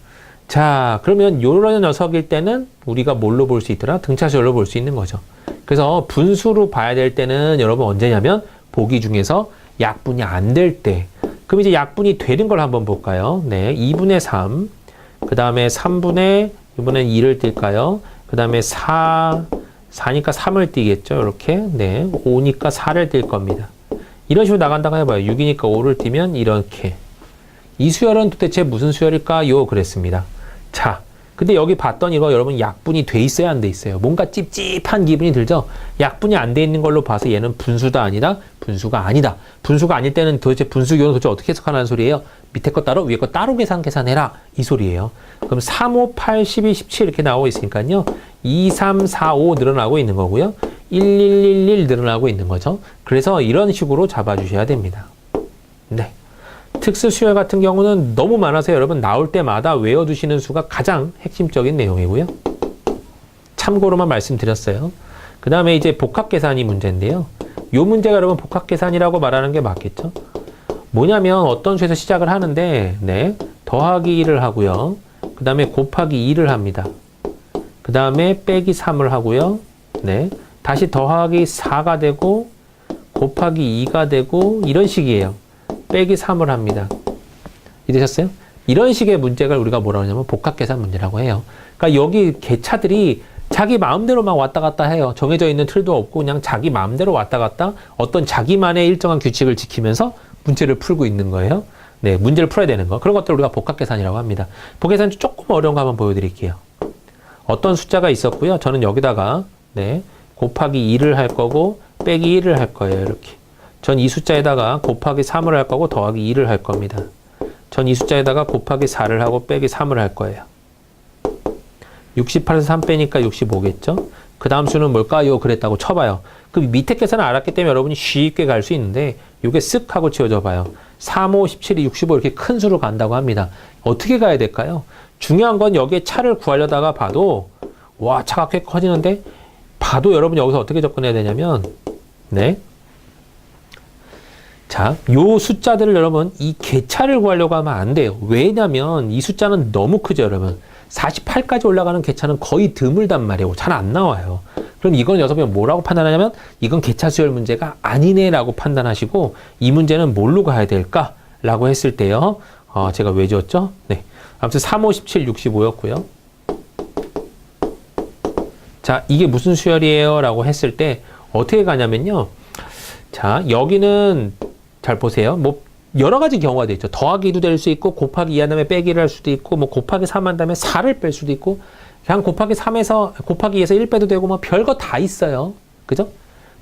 자, 그러면 요런 녀석일 때는 우리가 뭘로 볼 수 있더라? 등차수열로 볼 수 있는 거죠. 그래서 분수로 봐야 될 때는 여러분 언제냐면 보기 중에서 약분이 안 될 때. 그럼 이제 약분이 되는 걸 한번 볼까요? 네, 2분의 3. 그 다음에 3분의, 이번엔 2를 띨까요? 그 다음에 4니까 3을 띄겠죠? 이렇게. 네, 5니까 4를 띨 겁니다. 이런 식으로 나간다고 해봐요. 6이니까 5를 띄면 이렇게. 이 수열은 도대체 무슨 수열일까요? 그랬습니다. 자, 근데 여기 봤더니 이거 여러분 약분이 돼 있어야 안 돼 있어요. 뭔가 찝찝한 기분이 들죠? 약분이 안 돼 있는 걸로 봐서 얘는 분수다 아니다? 분수가 아니다. 분수가 아닐 때는 도대체 분수기호는 도대체 어떻게 해석하라는 소리예요? 밑에 거 따로 위에 거 따로 계산해라 이 소리예요. 그럼 3, 5, 8, 12, 17 이렇게 나오고 있으니까요. 2, 3, 4, 5 늘어나고 있는 거고요. 1, 1, 1, 1 늘어나고 있는 거죠. 그래서 이런 식으로 잡아주셔야 됩니다. 네. 특수수열 같은 경우는 너무 많아서 여러분 나올 때마다 외워두시는 수가 가장 핵심적인 내용이고요. 참고로만 말씀드렸어요. 그 다음에 이제 복합계산이 문제인데요. 이 문제가 여러분 복합계산이라고 말하는 게 맞겠죠? 뭐냐면 어떤 수에서 시작을 하는데 네, 더하기 1을 하고요. 그 다음에 곱하기 2를 합니다. 그 다음에 빼기 3을 하고요. 네, 다시 더하기 4가 되고 곱하기 2가 되고 이런 식이에요. 빼기 3을 합니다. 이해되셨어요? 이런 식의 문제를 우리가 뭐라고 하냐면 복합계산 문제라고 해요. 그러니까 여기 개차들이 자기 마음대로만 왔다 갔다 해요. 정해져 있는 틀도 없고 그냥 자기 마음대로 왔다 갔다 어떤 자기만의 일정한 규칙을 지키면서 문제를 풀고 있는 거예요. 네, 문제를 풀어야 되는 거. 그런 것들을 우리가 복합계산이라고 합니다. 복합계산 조금 어려운 거 한번 보여드릴게요. 어떤 숫자가 있었고요. 저는 여기다가 네, 곱하기 2를 할 거고 빼기 1을 할 거예요. 이렇게. 전 이 숫자에다가 곱하기 3을 할 거고 더하기 2를 할 겁니다. 전 이 숫자에다가 곱하기 4를 하고 빼기 3을 할 거예요. 68에서 3 빼니까 65겠죠? 그 다음 수는 뭘까요? 그랬다고 쳐봐요. 그 밑에 계산을 알았기 때문에 여러분이 쉽게 갈 수 있는데 이게 쓱 하고 지워져 봐요. 3, 5, 17, 65 이렇게 큰 수로 간다고 합니다. 어떻게 가야 될까요? 중요한 건 여기에 차를 구하려다가 봐도 와 차가 꽤 커지는데 봐도 여러분 여기서 어떻게 접근해야 되냐면 네. 자, 요 숫자들을 여러분 이 개차를 구하려고 하면 안 돼요. 왜냐면 이 숫자는 너무 크죠, 여러분. 48까지 올라가는 개차는 거의 드물단 말이에요. 잘 안 나와요. 그럼 이건 여러분 뭐라고 판단하냐면 이건 개차 수열 문제가 아니네라고 판단하시고 이 문제는 뭘로 가야 될까라고 했을 때요. 제가 왜 지웠죠? 네. 아무튼 3, 5, 17, 65였고요. 자, 이게 무슨 수열이에요? 라고 했을 때 어떻게 가냐면요. 자, 여기는 잘 보세요. 뭐 여러 가지 경우가 되죠. 더하기도 될 수 있고 곱하기 2 한 다음에 빼기를 할 수도 있고 뭐 곱하기 3 한 다음에 4를 뺄 수도 있고 그냥 곱하기 2에서 1 빼도 되고 뭐 별거 다 있어요. 그죠?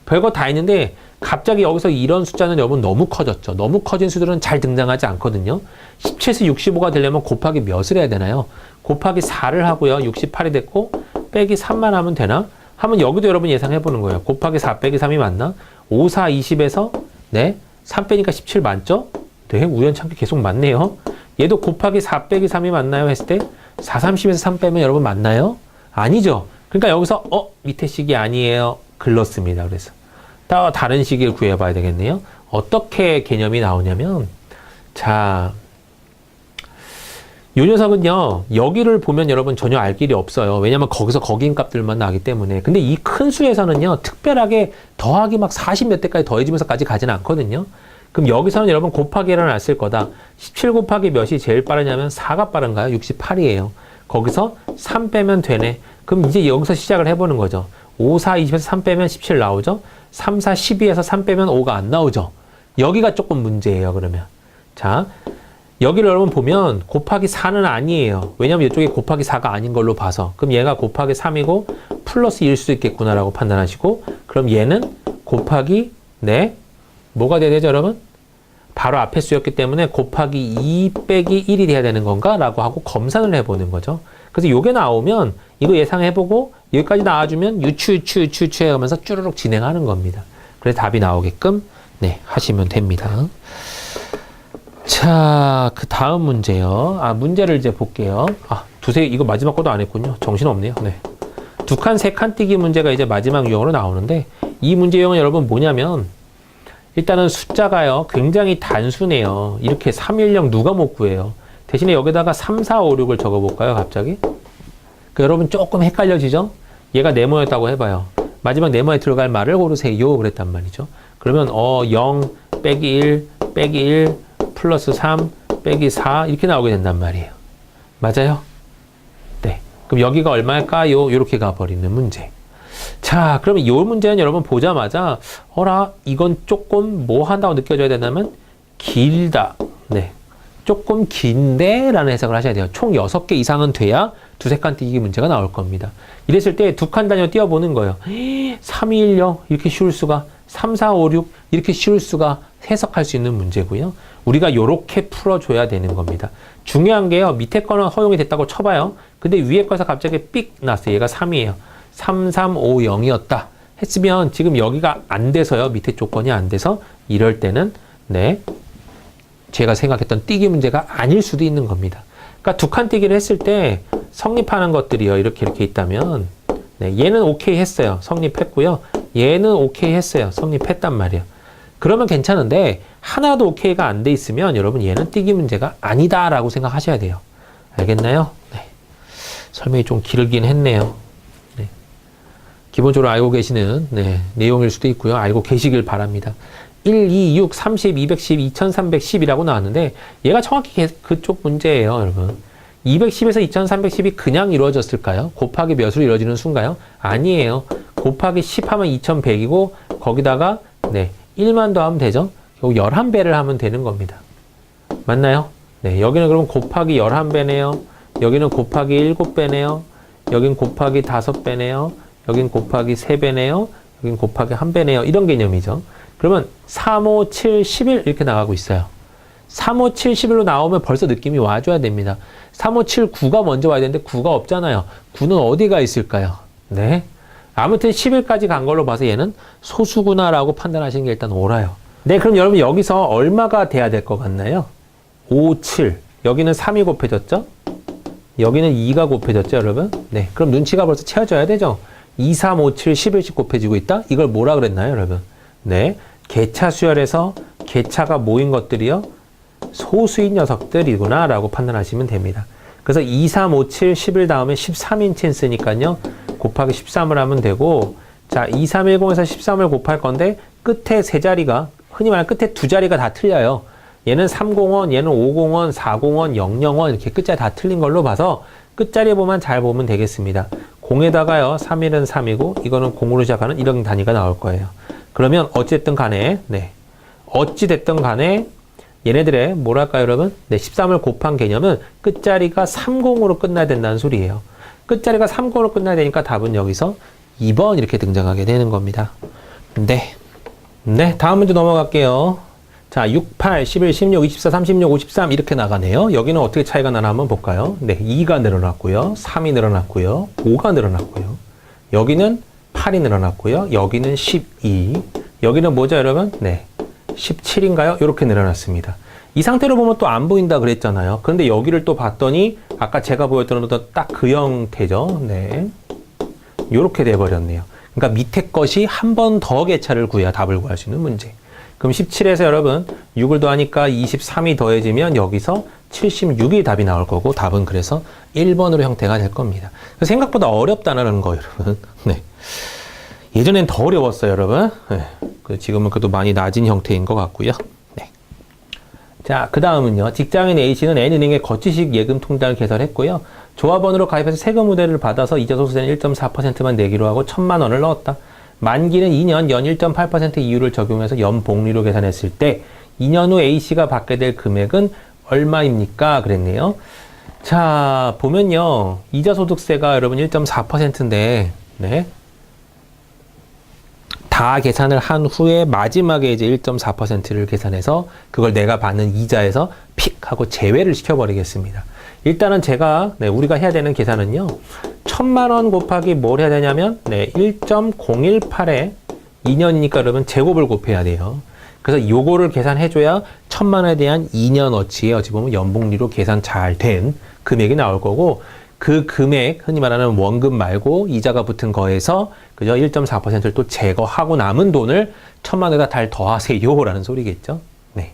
별거 다 있는데 갑자기 여기서 이런 숫자는 여러분 너무 커졌죠. 너무 커진 수들은 잘 등장하지 않거든요. 17에서 65가 되려면 곱하기 몇을 해야 되나요? 곱하기 4를 하고요. 68이 됐고 빼기 3만 하면 되나? 하면 여기도 여러분 예상해 보는 거예요. 곱하기 4 빼기 3이 맞나? 5, 4, 20에서 네, 3 빼니까 17 맞죠? 네, 우연찮게 계속 맞네요. 얘도 곱하기 4 빼기 3이 맞나요? 했을 때 4, 30에서 3 빼면 여러분 맞나요? 아니죠. 그러니까 여기서 밑에 식이 아니에요. 글렀습니다. 그래서 다른 식을 구해봐야 되겠네요. 어떻게 개념이 나오냐면 자, 요 녀석은요, 여기를 보면 여러분 전혀 알 길이 없어요. 왜냐면 거기서 거기인 값들만 나기 때문에. 근데 이 큰 수에서는요, 특별하게 더하기 막 40 몇 대까지 더해지면서까지 가지는 않거든요. 그럼 여기서는 여러분 곱하기를 놨을 거다. 17 곱하기 몇이 제일 빠르냐면 4가 빠른가요? 68이에요. 거기서 3 빼면 되네. 그럼 이제 여기서 시작을 해보는 거죠. 5, 4, 20에서 3 빼면 17 나오죠? 3, 4, 12에서 3 빼면 5가 안 나오죠? 여기가 조금 문제예요, 그러면. 자. 여기를 여러분 보면 곱하기 4는 아니에요. 왜냐면 이쪽에 곱하기 4가 아닌 걸로 봐서. 그럼 얘가 곱하기 3이고 플러스 1일 수도 있겠구나라고 판단하시고 그럼 얘는 곱하기 네 뭐가 돼야 되죠 여러분? 바로 앞에 수였기 때문에 곱하기 2 빼기 1이 돼야 되는 건가? 라고 하고 검산을 해보는 거죠. 그래서 요게 나오면 이거 예상해보고 여기까지 나와주면 유추 해가면서 쭈르륵 진행하는 겁니다. 그래서 답이 나오게끔 네 하시면 됩니다. 자, 그 다음 문제요. 문제를 이제 볼게요. 이거 마지막 것도 안 했군요. 정신없네요. 네. 2칸, 3칸 띄기 문제가 이제 마지막 유형으로 나오는데, 이 문제 유형은 여러분 뭐냐면, 일단은 숫자가요, 굉장히 단순해요. 이렇게 3, 1, 0 누가 못 구해요. 대신에 여기다가 3, 4, 5, 6을 적어볼까요, 갑자기? 여러분 조금 헷갈려지죠? 얘가 네모였다고 해봐요. 마지막 네모에 들어갈 말을 고르세요. 그랬단 말이죠. 그러면, 0, 빼기 1, 빼기 1, 플러스 3 빼기 4 이렇게 나오게 된단 말이에요. 맞아요? 네. 그럼 여기가 얼마일까요? 이렇게 가버리는 문제. 자, 그러면 이 문제는 여러분 보자마자 이건 조금 뭐 한다고 느껴져야 되냐면 길다. 네. 조금 긴데 라는 해석을 하셔야 돼요. 총 6개 이상은 돼야 두세 칸 띄기 문제가 나올 겁니다. 이랬을 때 두 칸 단위로 띄워보는 거예요. 3, 2, 1, 0 이렇게 쉬울 수가, 3, 4, 5, 6 이렇게 쉬울 수가 해석할 수 있는 문제고요. 우리가 이렇게 풀어줘야 되는 겁니다. 중요한 게요. 밑에 거는 허용이 됐다고 쳐봐요. 근데 위에 거에서 갑자기 삑 났어요. 얘가 3이에요. 3, 3, 5, 0이었다. 했으면 지금 여기가 안 돼서요. 밑에 조건이 안 돼서 이럴 때는 네, 제가 생각했던 띄기 문제가 아닐 수도 있는 겁니다. 그러니까 두 칸 띄기를 했을 때 성립하는 것들이요. 이렇게 있다면 네, 얘는 오케이 했어요. 성립했고요. 얘는 오케이 했어요. 성립했단 말이에요. 그러면 괜찮은데 하나도 오케이가 안 돼 있으면 여러분 얘는 띄기 문제가 아니다라고 생각하셔야 돼요. 알겠나요? 네. 설명이 좀 길긴 했네요. 네. 기본적으로 알고 계시는 네, 내용일 수도 있고요. 알고 계시길 바랍니다. 1, 2, 6, 30, 210, 2310이라고 나왔는데 얘가 정확히 그쪽 문제예요. 여러분. 210에서 2310이 그냥 이루어졌을까요? 곱하기 몇으로 이루어지는 수인가요? 아니에요. 곱하기 10 하면 2100이고 거기다가 네, 1만 더하면 되죠? 결국 11배를 하면 되는 겁니다. 맞나요? 네, 여기는 그러면 곱하기 11배네요. 여기는 곱하기 7배네요. 여긴 곱하기 5배네요. 여긴 곱하기 3배네요. 여긴 곱하기 1배네요. 이런 개념이죠. 그러면 3, 5, 7, 11 이렇게 나가고 있어요. 3, 5, 7, 11로 나오면 벌써 느낌이 와줘야 됩니다. 3, 5, 7, 9가 먼저 와야 되는데 9가 없잖아요. 9는 어디가 있을까요? 네. 아무튼 11까지 간 걸로 봐서 얘는 소수구나라고 판단하시는 게 일단 옳아요. 네, 그럼 여러분 여기서 얼마가 돼야 될 것 같나요? 5, 7. 여기는 3이 곱해졌죠? 여기는 2가 곱해졌죠, 여러분? 네, 그럼 눈치가 벌써 채워져야 되죠? 2, 3, 5, 7, 11씩 곱해지고 있다? 이걸 뭐라 그랬나요, 여러분? 네, 개차 수열에서 개차가 모인 것들이요? 소수인 녀석들이구나 라고 판단하시면 됩니다. 그래서 2, 3, 5, 7, 11 다음에 13인치 쓰니까요. 곱하기 13을 하면 되고 자, 2310에서 13을 곱할 건데 끝에 세 자리가 흔히 말하는 끝에 두 자리가 다 틀려요. 얘는 301, 얘는 501, 401, 001 이렇게 끝자리 다 틀린 걸로 봐서 끝자리에 보면 잘 보면 되겠습니다. 0에다가요. 3일은 3이고 이거는 0으로 시작하는 이런 단위가 나올 거예요. 그러면 어쨌든 간에 네. 어찌 됐든 간에 얘네들의 뭐랄까요, 여러분? 네, 13을 곱한 개념은 끝자리가 30으로 끝나야 된다는 소리예요. 끝자리가 30으로 끝나야 되니까 답은 여기서 2번 이렇게 등장하게 되는 겁니다. 네. 네, 다음 문제 넘어갈게요. 자, 6, 8, 11, 16, 24, 36, 53 이렇게 나가네요. 여기는 어떻게 차이가 나나 한번 볼까요? 네, 2가 늘어났고요. 3이 늘어났고요. 5가 늘어났고요. 여기는 8이 늘어났고요. 여기는 12. 여기는 뭐죠, 여러분? 네, 17인가요? 이렇게 늘어났습니다. 이 상태로 보면 또 안 보인다 그랬잖아요. 그런데 여기를 또 봤더니 아까 제가 보였던 어떤 딱 그 형태죠. 네, 이렇게 돼버렸네요. 그러니까 밑에 것이 한 번 더 개차를 구해야 답을 구할 수 있는 문제. 그럼 17에서 여러분 6을 더하니까 23이 더해지면 여기서 76이 답이 나올 거고 답은 그래서 1번으로 형태가 될 겁니다. 생각보다 어렵다는 거 여러분. 네. 예전엔 더 어려웠어요 여러분. 네. 지금은 그래도 많이 낮은 형태인 것 같고요. 네. 자, 그 다음은요. 직장인 A씨는 N은행의 거치식 예금 통장을 개설했고요. 조합원으로 가입해서 세금 우대를 받아서 이자 소수세는 1.4%만 내기로 하고 1,000만 원을 넣었다. 만기는 2년, 연 1.8% 이율을 적용해서 연복리로 계산했을 때 2년 후 A씨가 받게 될 금액은 얼마입니까? 그랬네요. 자, 보면요. 이자 소득세가 여러분 1.4%인데 네. 다 계산을 한 후에 마지막에 이제 1.4%를 계산해서 그걸 내가 받는 이자에서 픽 하고 제외를 시켜버리겠습니다. 일단은 제가 우리가 해야 되는 계산은요. 1,000만 원 곱하기 뭘 해야 되냐면 1.018에 2년이니까 여러분 제곱을 곱해야 돼요. 그래서 요거를 계산해줘야 1,000만 원에 대한 2년어치의 어찌 보면 연복리로 계산 잘 된 금액이 나올 거고 그 금액, 흔히 말하는 원금 말고 이자가 붙은 거에서 그죠? 1.4%를 또 제거하고 남은 돈을 1,000만 원에다 달 더하세요라는 소리겠죠. 네.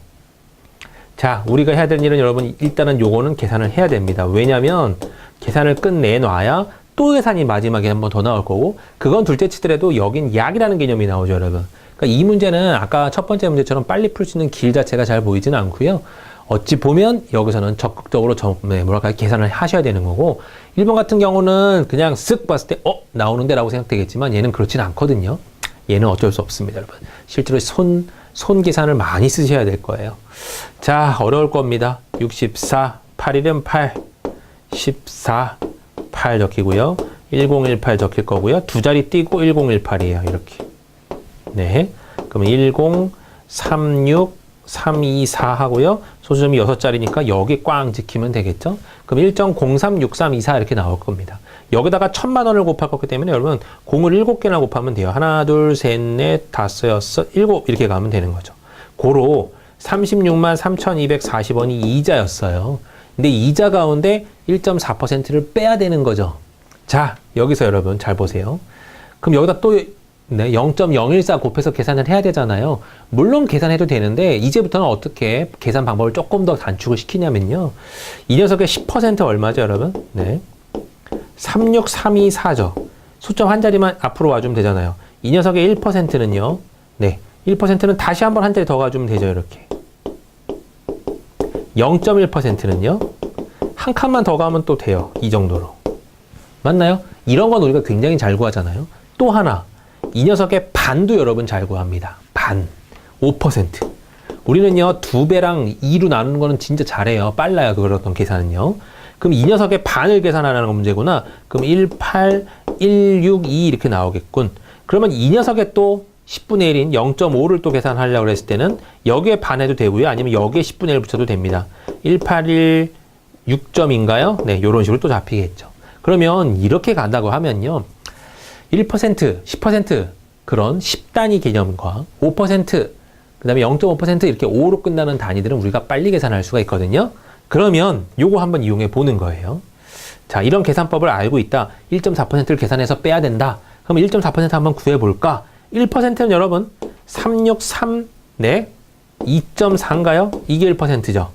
자, 우리가 해야 될 일은 여러분 일단은 요거는 계산을 해야 됩니다. 왜냐면 계산을 끝내놔야 또 계산이 마지막에 한 번 더 나올 거고 그건 둘째 치더라도 여긴 약이라는 개념이 나오죠, 여러분. 그러니까 이 문제는 아까 첫 번째 문제처럼 빨리 풀 수 있는 길 자체가 잘 보이진 않고요. 어찌 보면 여기서는 적극적으로 계산을 하셔야 되는 거고 1번 같은 경우는 그냥 쓱 봤을 때 나오는데 라고 생각되겠지만 얘는 그렇진 않거든요. 얘는 어쩔 수 없습니다, 여러분. 실제로 손 계산을 많이 쓰셔야 될 거예요. 자, 어려울 겁니다. 64, 8일은 8, 14, 1018 적히고요. 1018 적힐 거고요. 두 자리 띄고 1018이에요. 이렇게. 네. 그러면 1036 324 하고요. 소수점이 6자리니까 여기 꽝 지키면 되겠죠? 그럼 1.036324 이렇게 나올 겁니다. 여기다가 1000만 원을 곱할 거기 때문에 여러분 공을 7개나 곱하면 돼요. 하나, 둘, 셋, 넷, 다섯, 여섯, 일곱 이렇게 가면 되는 거죠. 고로 36만 3,240원이 이자였어요. 근데 이자 가운데 1.4%를 빼야 되는 거죠. 자, 여기서 여러분 잘 보세요. 그럼 여기다 또 네, 0.014 곱해서 계산을 해야 되잖아요. 물론 계산해도 되는데 이제부터는 어떻게 계산 방법을 조금 더 단축을 시키냐면요. 이 녀석의 10% 얼마죠, 여러분? 네. 36324죠. 수점 한 자리만 앞으로 와주면 되잖아요. 이 녀석의 1%는요. 네. 1%는 다시 한번 한 자리 더 가주면 되죠, 이렇게. 0.1%는요. 한 칸만 더 가면 또 돼요. 이 정도로. 맞나요? 이런 건 우리가 굉장히 잘 구하잖아요. 또 하나. 이 녀석의 반도 여러분 잘 구합니다. 반. 5%. 우리는요, 2배랑 2로 나누는 거는 진짜 잘해요. 빨라요. 그런 계산은요. 그럼 이 녀석의 반을 계산하라는 건 문제구나. 그럼 1, 8, 1, 6, 2 이렇게 나오겠군. 그러면 이 녀석의 또 10분의 1인 0.5를 또 계산하려고 했을 때는 여기에 반해도 되고요. 아니면 여기에 10분의 1 붙여도 됩니다. 181 6점인가요? 네, 이런 식으로 또 잡히겠죠. 그러면 이렇게 간다고 하면요. 1%, 10% 그런 10단위 개념과 5%, 그 다음에 0.5% 이렇게 5로 끝나는 단위들은 우리가 빨리 계산할 수가 있거든요. 그러면 요거 한번 이용해 보는 거예요. 자, 이런 계산법을 알고 있다. 1.4%를 계산해서 빼야 된다. 그럼 1.4% 한번 구해볼까? 1%는 여러분 363, 네, 2.4인가요? 이게 1%죠.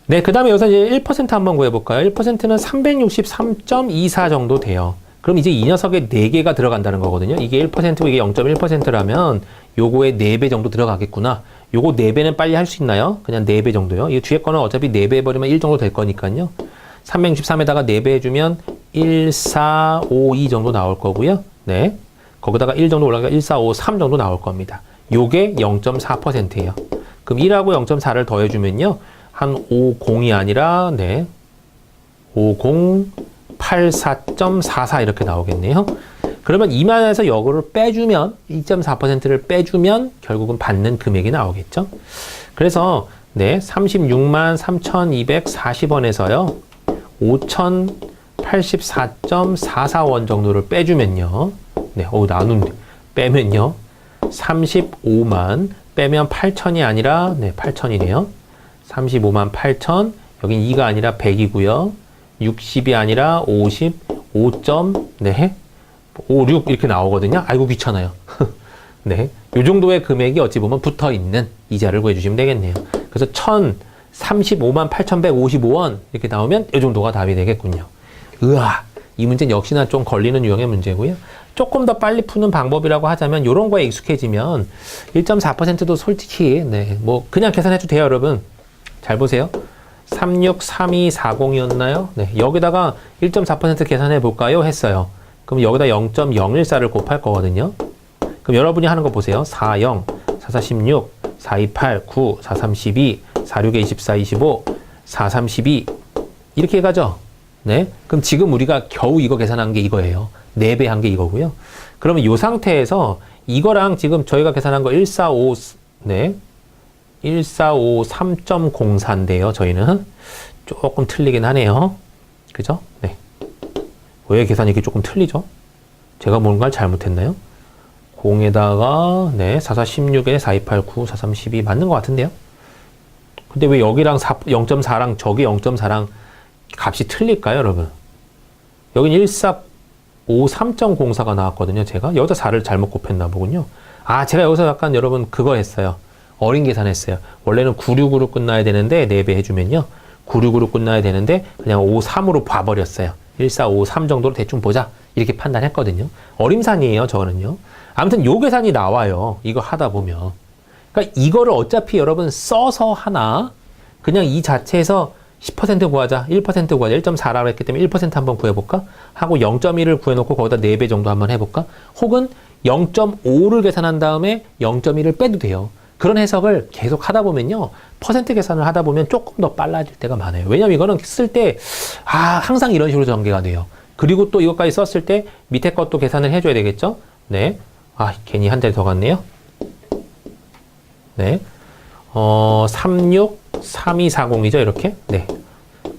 네, 그 다음에 여기서 이제 1% 한번 구해볼까요? 1%는 363.24 정도 돼요. 그럼 이제 이 녀석에 4개가 들어간다는 거거든요. 이게 1%고 이게 0.1%라면 요거에 4배 정도 들어가겠구나. 요거 4배는 빨리 할 수 있나요? 그냥 4배 정도요. 이 뒤에 거는 어차피 4배 해버리면 1 정도 될 거니까요. 363에다가 4배 해주면 1452 정도 나올 거고요. 네. 거기다가 1 정도 올라가니까 1453 정도 나올 겁니다. 요게 0.4%예요. 그럼 1하고 0.4를 더해주면요. 한 50이 아니라, 네. 5084.44 이렇게 나오겠네요. 그러면 이만해서 요거를 빼주면 2.4%를 빼주면 결국은 받는 금액이 나오겠죠. 그래서 네, 36만 3,240원에서요. 5,084.44원 정도를 빼주면요. 네, 빼면요. 35만 빼면 8천이 아니라 네, 8천이네요. 35만 8천. 여긴 2가 아니라 100이고요. 60이 아니라 55점, 네, 56 이렇게 나오거든요. 아이고 귀찮아요. 네, 요 정도의 금액이 어찌 보면 붙어 있는 이자를 구해주시면 되겠네요. 그래서 1,035만 8,155원 이렇게 나오면 이 정도가 답이 되겠군요. 으아, 이 문제는 역시나 좀 걸리는 유형의 문제고요. 조금 더 빨리 푸는 방법이라고 하자면 이런 거에 익숙해지면 1.4%도 솔직히 네, 뭐 그냥 계산해도 돼요, 여러분. 잘 보세요. 363240이었나요? 네, 여기다가 1.4% 계산해 볼까요? 했어요. 그럼 여기다 0.014를 곱할 거거든요. 그럼 여러분이 하는 거 보세요. 40, 4416, 428, 9, 4312, 46에 24, 25, 4312 이렇게 가죠. 네, 그럼 지금 우리가 겨우 이거 계산한 게 이거예요. 4배 한 게 이거고요. 그러면 이 상태에서 이거랑 지금 저희가 계산한 거 145, 네, 1453.04인데요. 저희는 조금 틀리긴 하네요. 그죠? 네. 왜 계산이 이렇게 조금 틀리죠? 제가 뭔가를 잘못했나요? 0에다가 네, 4416에 4289, 4312 맞는 것 같은데요? 근데 왜 여기랑 0.4랑 저기 0.4랑 값이 틀릴까요, 여러분? 여긴 1453.04가 나왔거든요, 제가. 여기다 4를 잘못 곱했나 보군요. 아, 제가 여기서 약간 여러분 그거 했어요. 어린 계산했어요. 원래는 96으로 끝나야 되는데 4배 해주면요. 96으로 끝나야 되는데 그냥 53으로 봐버렸어요. 1453 정도로 대충 보자. 이렇게 판단했거든요. 어림상이에요, 저거는요. 아무튼 요 계산이 나와요. 이거 하다 보면. 그러니까 이거를 어차피 여러분 써서 하나 그냥 이 자체에서 10% 구하자. 1% 구하자. 1.4라고 했기 때문에 1% 한번 구해볼까? 하고 0.1을 구해놓고 거기다 4배 정도 한번 해볼까? 혹은 0.5를 계산한 다음에 0.1을 빼도 돼요. 그런 해석을 계속 하다 보면요. 퍼센트 계산을 하다 보면 조금 더 빨라질 때가 많아요. 왜냐면 이거는 쓸 때, 항상 이런 식으로 전개가 돼요. 그리고 또 이것까지 썼을 때 밑에 것도 계산을 해줘야 되겠죠? 네. 아, 괜히 한 대 더 갔네요. 네. 363240이죠, 이렇게. 네.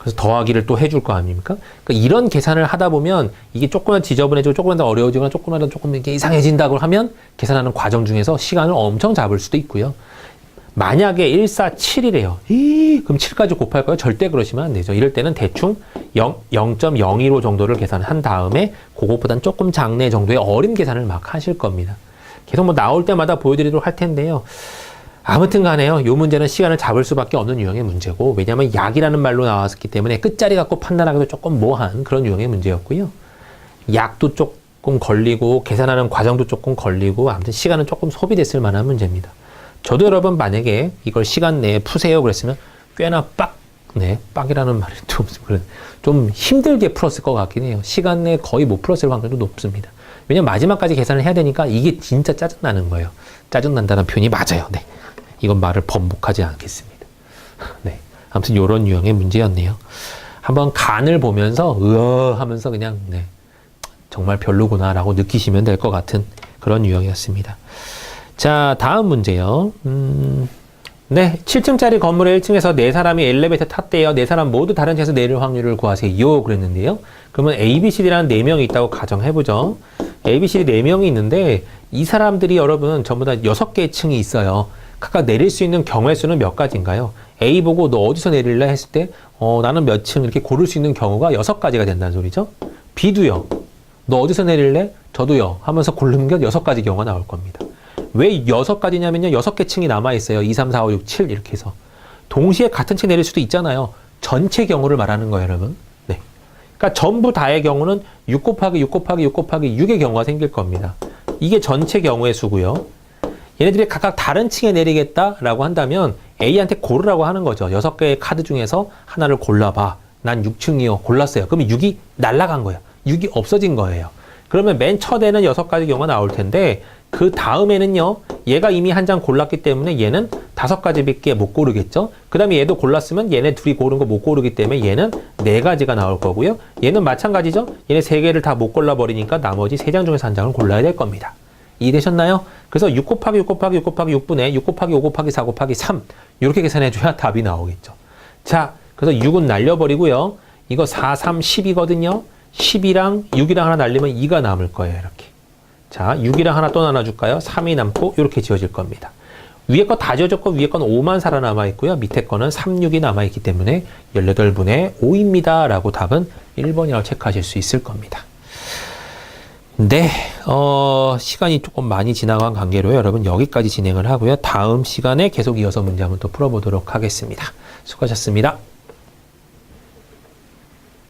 그래서 더하기를 또 해줄 거 아닙니까? 그러니까 이런 계산을 하다 보면 이게 조금만 지저분해지고 조금만 더 어려워지거나 조금만 더 조금 이렇게 이상해진다고 하면 계산하는 과정 중에서 시간을 엄청 잡을 수도 있고요. 만약에 147이래요. 그럼 7까지 곱할까요? 절대 그러시면 안 되죠. 이럴 때는 대충 0.015 정도를 계산한 다음에 그것보단 조금 작네 정도의 어린 계산을 막 하실 겁니다. 계속 뭐 나올 때마다 보여드리도록 할 텐데요. 아무튼 간에요. 요 문제는 시간을 잡을 수밖에 없는 유형의 문제고, 왜냐하면 약이라는 말로 나왔기 때문에 끝자리 갖고 판단하기도 조금 모호한 그런 유형의 문제였고요. 약도 조금 걸리고 계산하는 과정도 조금 걸리고 아무튼 시간은 조금 소비됐을 만한 문제입니다. 저도 여러분 만약에 이걸 시간 내에 푸세요 그랬으면 꽤나 빡이라는 말이 좀 힘들게 풀었을 것 같긴 해요. 시간 내에 거의 못 풀었을 확률도 높습니다. 왜냐면 마지막까지 계산을 해야 되니까 이게 진짜 짜증나는 거예요. 짜증난다는 표현이 맞아요. 네. 이건 말을 번복하지 않겠습니다. 네. 아무튼 이런 유형의 문제였네요. 한번 간을 보면서 하면서 그냥 정말 별로구나 라고 느끼시면 될 것 같은 그런 유형이었습니다. 자, 다음 문제요. 7층짜리 건물의 1층에서 4사람이 엘리베이터 탔대요. 4사람 모두 다른 층에서 내릴 확률을 구하세요. 그랬는데요. 그러면 A, B, C, D라는 4명이 있다고 가정해보죠. A, B, C, D 4명이 있는데 이 사람들이 여러분 전부 다 6개의 층이 있어요. 각각 내릴 수 있는 경우의 수는 몇 가지인가요? A 보고 너 어디서 내릴래 했을 때 나는 몇 층 이렇게 고를 수 있는 경우가 6가지가 된다는 소리죠. B도요. 너 어디서 내릴래? 저도요. 하면서 고르는 게 6가지 경우가 나올 겁니다. 왜 6가지냐면요. 6개 층이 남아있어요. 2, 3, 4, 5, 6, 7 이렇게 해서. 동시에 같은 층 내릴 수도 있잖아요. 전체 경우를 말하는 거예요, 여러분. 네. 그러니까 전부 다의 경우는 6 곱하기 6 곱하기 6 곱하기 6의 경우가 생길 겁니다. 이게 전체 경우의 수고요. 얘네들이 각각 다른 층에 내리겠다라고 한다면 A한테 고르라고 하는 거죠. 6개의 카드 중에서 하나를 골라봐. 난 6층이요. 골랐어요. 그러면 6이 날아간 거예요. 6이 없어진 거예요. 그러면 맨 첫에는 6가지 경우가 나올 텐데 그 다음에는요. 얘가 이미 한 장 골랐기 때문에 얘는 5가지밖에 못 고르겠죠. 그 다음에 얘도 골랐으면 얘네 둘이 고른 거 못 고르기 때문에 얘는 4가지가 나올 거고요. 얘는 마찬가지죠. 얘네 3개를 다 못 골라버리니까 나머지 3장 중에서 한 장을 골라야 될 겁니다. 이해되셨나요? 그래서 6 곱하기 6 곱하기 6 곱하기 6분의 6 곱하기 5 곱하기 4 곱하기 3 이렇게 계산해줘야 답이 나오겠죠. 자, 그래서 6은 날려버리고요. 이거 4, 3, 10이거든요. 10이랑 6이랑 하나 날리면 2가 남을 거예요. 이렇게. 자, 6이랑 하나 또 나눠줄까요? 3이 남고 이렇게 지어질 겁니다. 위에 거 다 지어졌고 위에 거는 5만 살아남아 있고요. 밑에 거는 3, 6이 남아있기 때문에 18분의 5입니다. 라고 답은 1번이라고 체크하실 수 있을 겁니다. 네, 시간이 조금 많이 지나간 관계로 여러분 여기까지 진행을 하고요. 다음 시간에 계속 이어서 문제 한번 또 풀어보도록 하겠습니다. 수고하셨습니다.